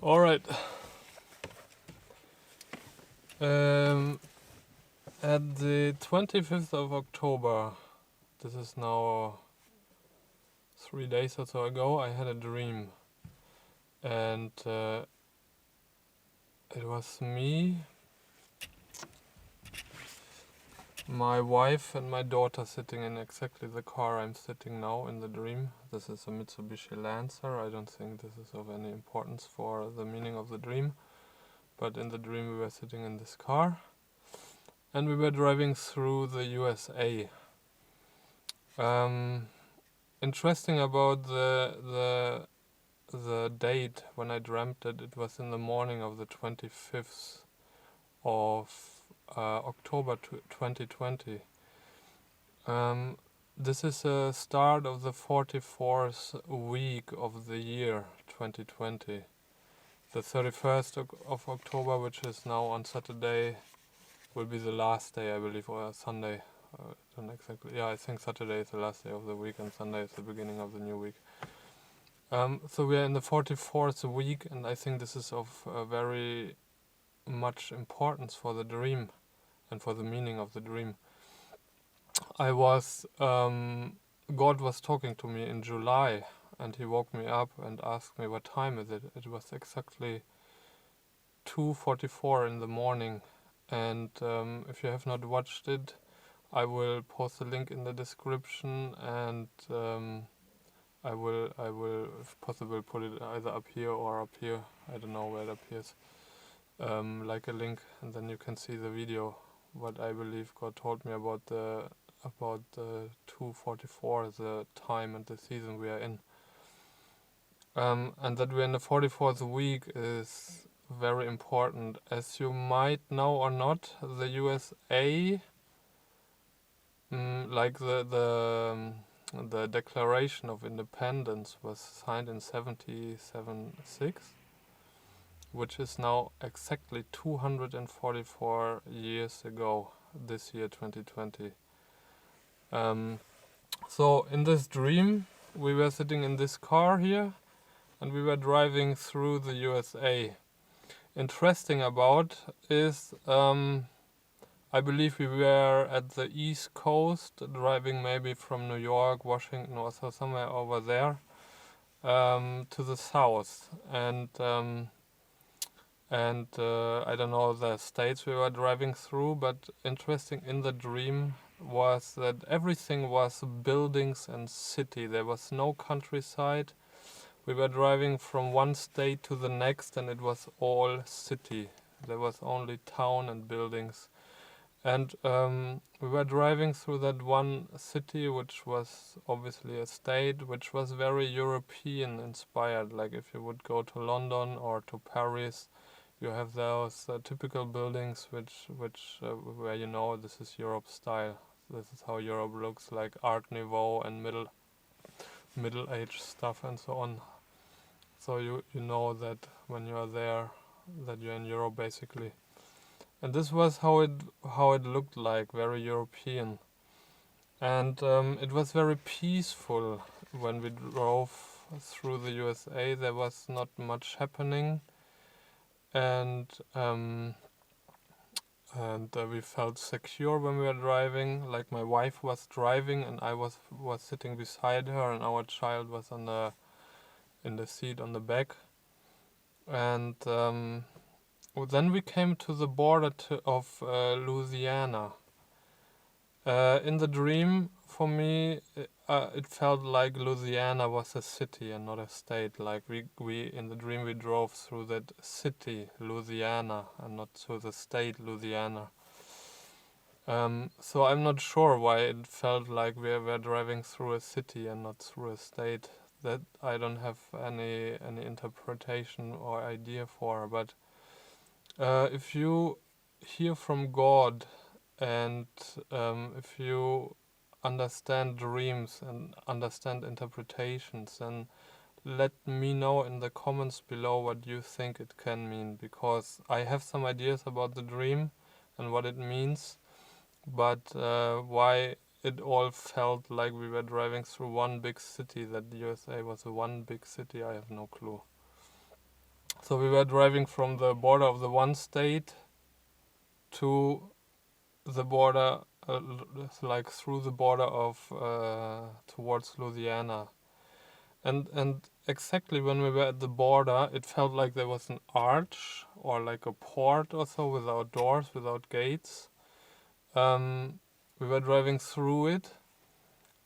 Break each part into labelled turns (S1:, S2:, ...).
S1: Alright. At the 25th of October, this is now 3 days or so ago, I had a dream. And it was me, my wife and my daughter sitting in exactly the car I'm sitting now in the dream. This is a Mitsubishi Lancer. I don't think this is of any importance for the meaning of the dream. But in the dream we were sitting in this car. And we were driving through the USA. Interesting about the date when I dreamt it. It was in the morning of the 25th of October 2020. This is the start of the 44th week of the year 2020. The 31st of October, which is now on Saturday, will be the last day, I believe, or Sunday. I don't exactly. Yeah, I think Saturday is the last day of the week and Sunday is the beginning of the new week. So we are in the 44th week, and I think this is of very much importance for the dream and for the meaning of the dream. God was talking to me in July, and he woke me up and asked me what time is it. It was exactly 2:44 in the morning. And if you have not watched it, I will post a link in the description, and I will, if possible, put it either up here or up here. I don't know where it appears. Like a link, and then you can see the video. What I believe God told me about the 2:44, the time and the season we are in. And that we're in the 44th week is very important. As you might know or not, the USA, like the Declaration of Independence was signed in 1776, which is now exactly 244 years ago, this year 2020. So in this dream, we were sitting in this car here, and we were driving through the USA. Interesting about is, I believe we were at the East Coast, driving maybe from New York, Washington, or so somewhere over there, to the south. And I don't know the states we were driving through, but interesting in the dream was that everything was buildings and city. There was no countryside. We were driving from one state to the next, and it was all city. There was only town and buildings. And we were driving through that one city, which was obviously a state, which was very European inspired. Like if you would go to London or to Paris, you have those typical buildings where you know this is Europe style. This is how Europe looks, like Art Nouveau and Middle Age stuff and so on. So you know that when you are there, that you're in Europe basically. And this was how it looked like, very European. And it was very peaceful when we drove through the USA. There was not much happening, and we felt secure when we were driving. Like my wife was driving, and I was sitting beside her, and our child was in the seat on the back. And then we came to the border of Louisiana. In the dream, for me, it felt like Louisiana was a city and not a state. Like we in the dream we drove through that city, Louisiana, and not through the state, Louisiana. So I'm not sure why it felt like we were driving through a city and not through a state. That I don't have any interpretation or idea for. But if you hear from God, and if you understand dreams and understand interpretations, then let me know in the comments below what you think it can mean, because I have some ideas about the dream and what it means, but why it all felt like we were driving through one big city, that the USA was one big city, I have no clue. So we were driving from the border of the one state to the border, like through the border of towards Louisiana, and exactly when we were at the border, it felt like there was an arch or like a port or so without doors, without gates. We were driving through it,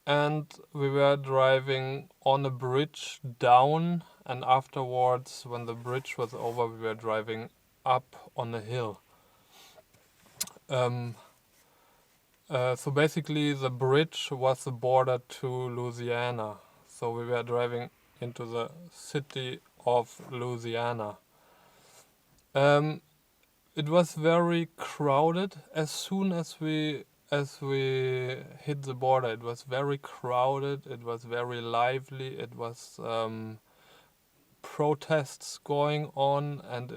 S1: and we were driving on a bridge down, and afterwards, when the bridge was over, we were driving up on a hill. Um, so basically, the bridge was the border to Louisiana. So we were driving into the city of Louisiana. Um, it was very crowded as soon as we hit the border. It was very crowded. It was very lively. It was protests going on, and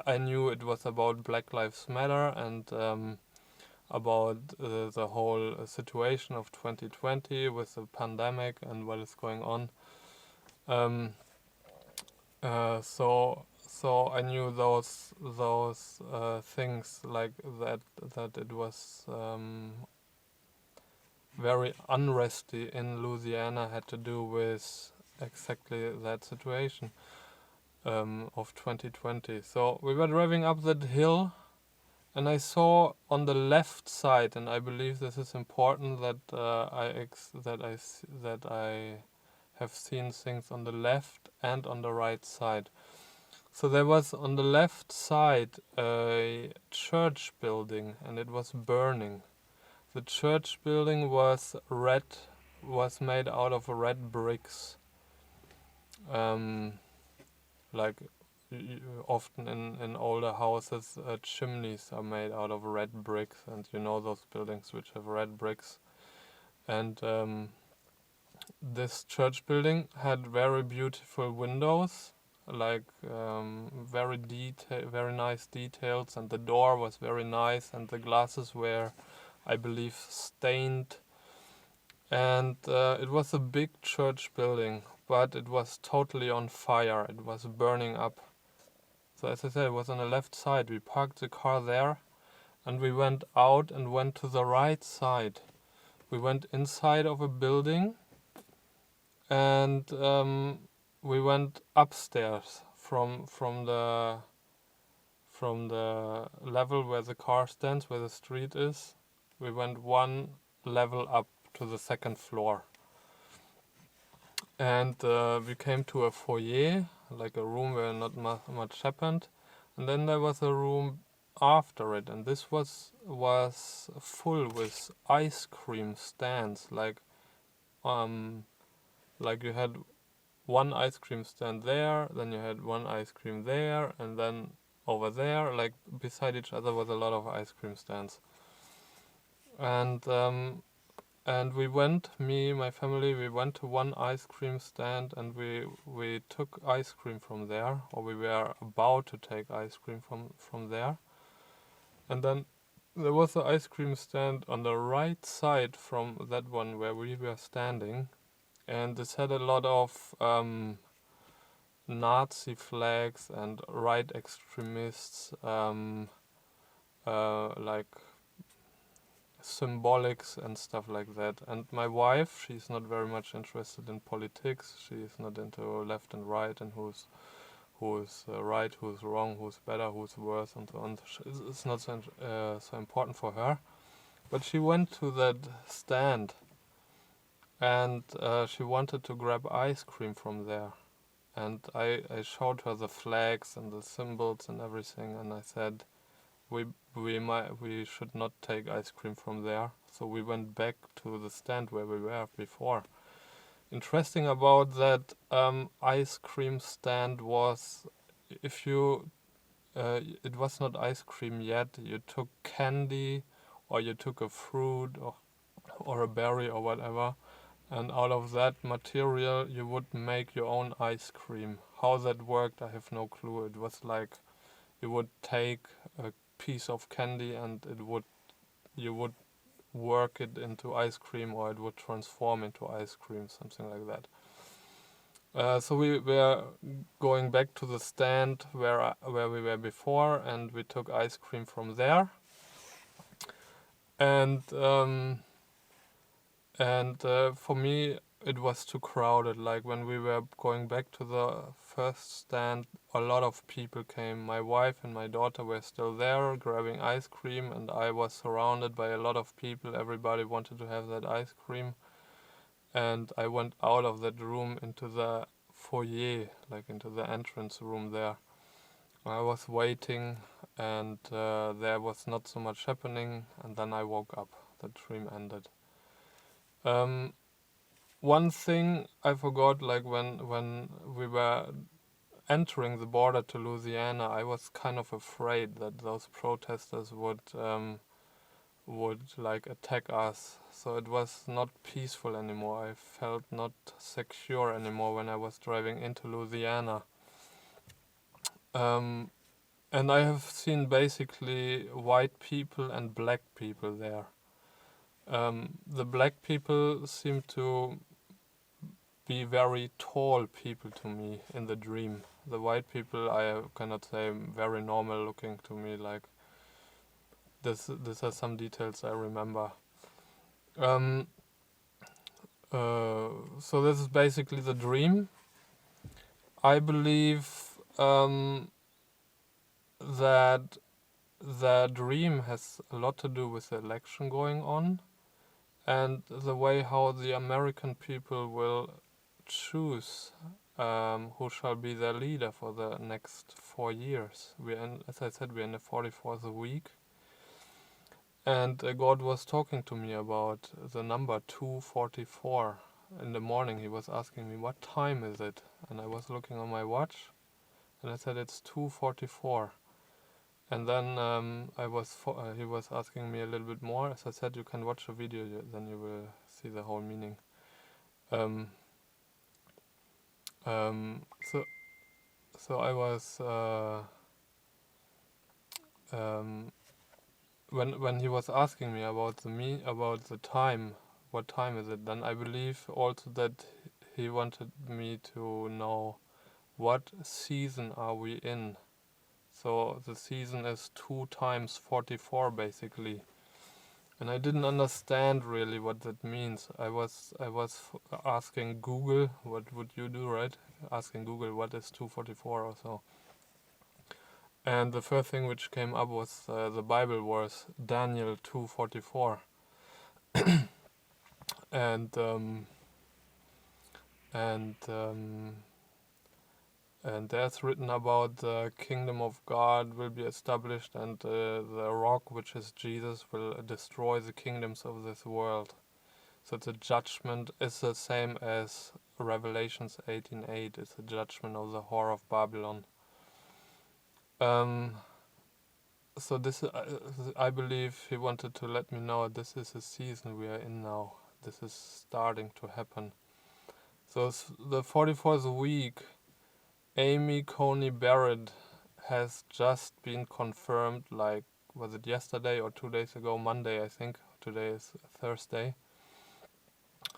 S1: I knew it was about Black Lives Matter and about the whole situation of 2020 with the pandemic and what is going on. Um, so I knew those things like that it was very unresty in Louisiana had to do with exactly that situation of 2020. So we were driving up that hill, and I saw on the left side, and I believe this is important that that I have seen things on the left and on the right side. So there was on the left side a church building, and it was burning. The church building was made out of red bricks. Like often in older houses, chimneys are made out of red bricks, and you know those buildings which have red bricks. And this church building had very beautiful windows, like very nice details, and the door was very nice, and the glasses were, I believe, stained. And it was a big church building, but it was totally on fire. It was burning up. So as I said, it was on the left side. We parked the car there, and we went out and went to the right side. We went inside of a building, and we went upstairs from the level where the car stands, where the street is. We went one level up to the second floor, and we came to a foyer, like a room where not much happened, and then there was a room after it, and this was full with ice cream stands, like you had one ice cream stand there, then you had one ice cream there, and then over there, like beside each other, was a lot of ice cream stands. And we went, my family, we went to one ice cream stand, and we took ice cream from there, or we were about to take ice cream from there. And then there was an ice cream stand on the right side from that one where we were standing, and this had a lot of Nazi flags and right extremists, like symbolics and stuff like that. And my wife, she's not very much interested in politics. She's not into left and right and who's right, who's wrong, who's better, who's worse, and so on. It's not so important for her. But she went to that stand, and she wanted to grab ice cream from there. And I showed her the flags and the symbols and everything, and I said, we should not take ice cream from there. So we went back to the stand where we were before. Interesting about that ice cream stand was, if you it was not ice cream yet. You took candy, or you took a fruit, or a berry, or whatever, and out of that material you would make your own ice cream. How that worked, I have no clue. It was like you would take a piece of candy, and you would work it into ice cream, or it would transform into ice cream, something like that. So we were going back to the stand where we were before, and we took ice cream from there. And for me, it was too crowded. Like when we were going back to the first stand, a lot of people came. My wife and my daughter were still there grabbing ice cream, and I was surrounded by a lot of people. Everybody wanted to have that ice cream. And I went out of that room into the foyer, like into the entrance room there. I was waiting, and there was not so much happening, and then I woke up. The dream ended. One thing I forgot, like when we were entering the border to Louisiana, I was kind of afraid that those protesters would like attack us. So it was not peaceful anymore. I felt not secure anymore when I was driving into Louisiana. And I have seen basically white people and black people there. The black people seem to be very tall people to me in the dream. The white people, I cannot say, very normal looking to me. Like this are some details I remember. So this is basically the dream. I believe that the dream has a lot to do with the election going on, and the way how the American people will choose who shall be their leader for the next 4 years. As I said, we're in the 44th week, and God was talking to me about the number 244. In the morning, He was asking me, "What time is it?" And I was looking on my watch, and I said, "It's 2:44." And then he was asking me a little bit more. As I said, you can watch the video, then you will see the whole meaning. Um, so I was when he was asking me about the time, what time is it? Then I believe also that he wanted me to know what season are we in. So the season is 2 times 44 basically. And I didn't understand really what that means. I was asking Google, what would you do, right? Asking Google what is 244 or so. And the first thing which came up was the Bible verse, Daniel 2:44. and and and there's written about the kingdom of God will be established, and the rock, which is Jesus, will destroy the kingdoms of this world. So the judgment is the same as Revelations 18:8. It's a judgment of the whore of Babylon. So this, I believe he wanted to let me know this is the season we are in now. This is starting to happen. So the 44th week, Amy Coney Barrett has just been confirmed, like, was it yesterday or 2 days ago? Monday, I think. Today is Thursday.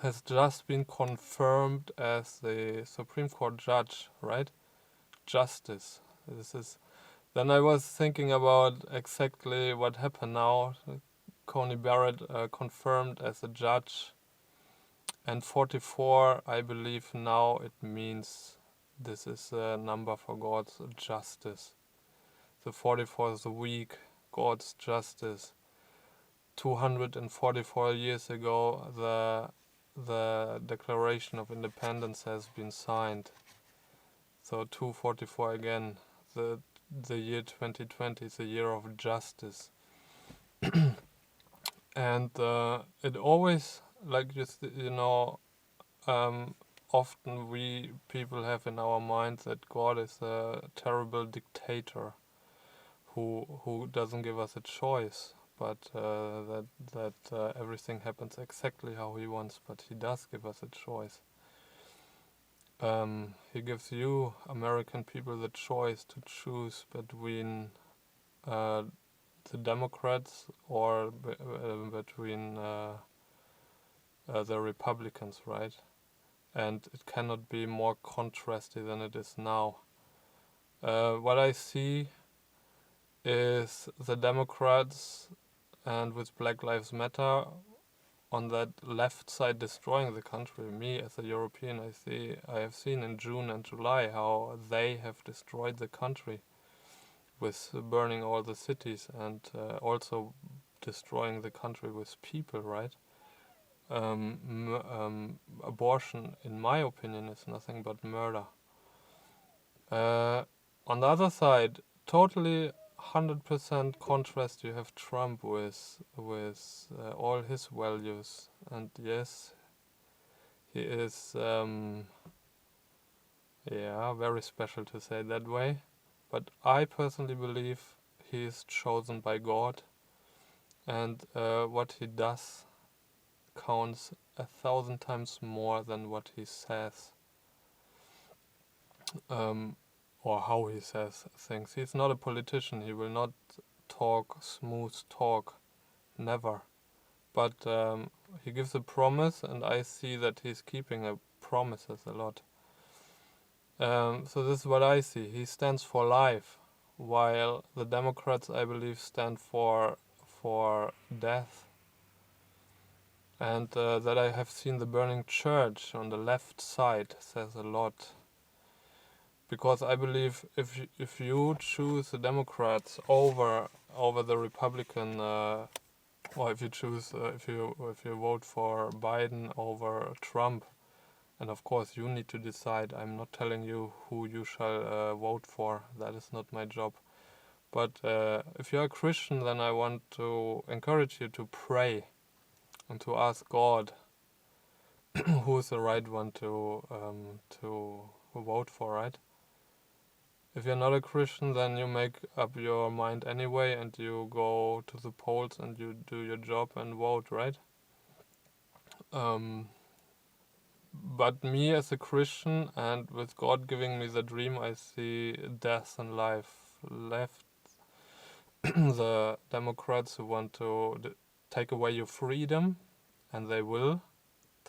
S1: Has just been confirmed as the Supreme Court judge, right? Justice. This is. Then I was thinking about exactly what happened now. Coney Barrett confirmed as a judge, and 44, I believe now it means this is a number for God's justice. The 44th week, God's justice. 244 years ago, the Declaration of Independence has been signed. So 244 again. The year 2020 is a year of justice. And it always, like, often we people have in our minds that God is a terrible dictator who doesn't give us a choice, but that everything happens exactly how he wants, but he does give us a choice. He gives you, American people, the choice to choose between the Democrats or between the Republicans, right? and it cannot be more contrasty than it is now. What I see is the Democrats and with Black Lives Matter on that left side destroying the country. Me as a European, I have seen in June and July how they have destroyed the country with burning all the cities and also destroying the country with people, right? Abortion, in my opinion, is nothing but murder. On the other side, totally 100% contrast, you have Trump with all his values, and yes, he is very special, to say that way. But I personally believe he is chosen by God, and what he does counts 1,000 times more than what he says, or how he says things. He's not a politician. He will not talk smooth talk, never. But he gives a promise, and I see that he's keeping promises a lot. So this is what I see. He stands for life, while the Democrats, I believe, stand for death. And that I have seen the burning church on the left side says a lot. Because I believe if you choose the Democrats over the Republican, or if you choose if you vote for Biden over Trump, and of course you need to decide. I'm not telling you who you shall vote for. That is not my job. But if you're a Christian, then I want to encourage you to pray and to ask God who is the right one to vote for, right? If you're not a Christian, then you make up your mind anyway, and you go to the polls and you do your job and vote, right? But me as a Christian, and with God giving me the dream, I see death and life. Left the Democrats who want to take away your freedom, and they will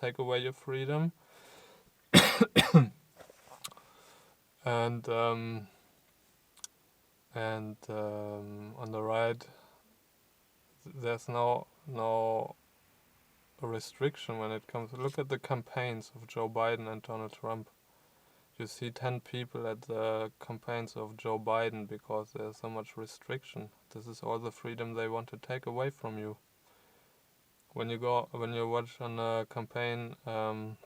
S1: take away your freedom. And on the right, there's no restriction when it comes. Look at the campaigns of Joe Biden and Donald Trump. You see 10 people at the campaigns of Joe Biden because there's so much restriction. This is all the freedom they want to take away from you. When you watch on a campaign from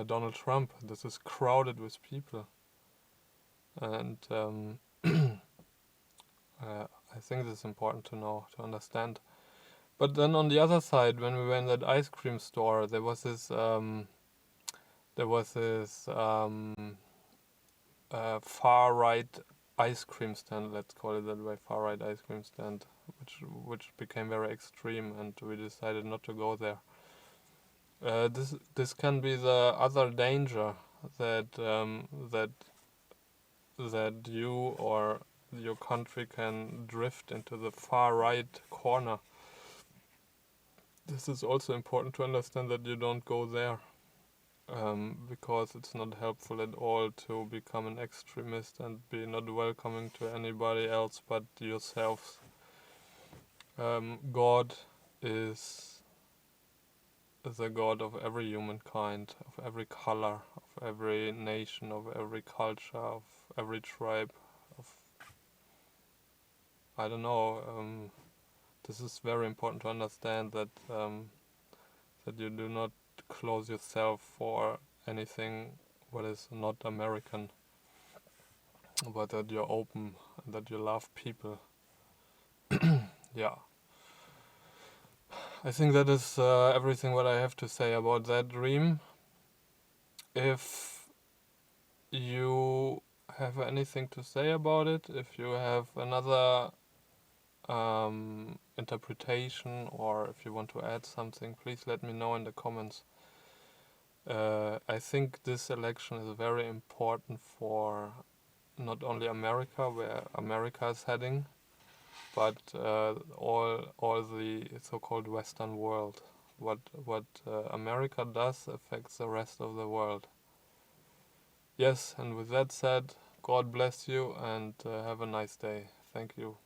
S1: Donald Trump, this is crowded with people, and I think this is important to know, to understand. But then on the other side, when we were in that ice cream store, there was this far right ice cream stand. Let's call it that way, far right ice cream stand, which became very extreme, and we decided not to go there. This can be the other danger that you or your country can drift into the far right corner. This is also important to understand, that you don't go there, because it's not helpful at all to become an extremist and be not welcoming to anybody else but yourselves. God is the God of every humankind, of every color, of every nation, of every culture, of every tribe, of, I don't know. This is very important to understand, that that you do not close yourself for anything what is not American, but that you're open and that you love people. Yeah. I think that is everything what I have to say about that dream. If you have anything to say about it, if you have another interpretation, or if you want to add something, please let me know in the comments. I think this election is very important for not only America, where America is heading, but all the so-called Western world, what America does affects the rest of the world. Yes, and with that said, God bless you and have a nice day. Thank you.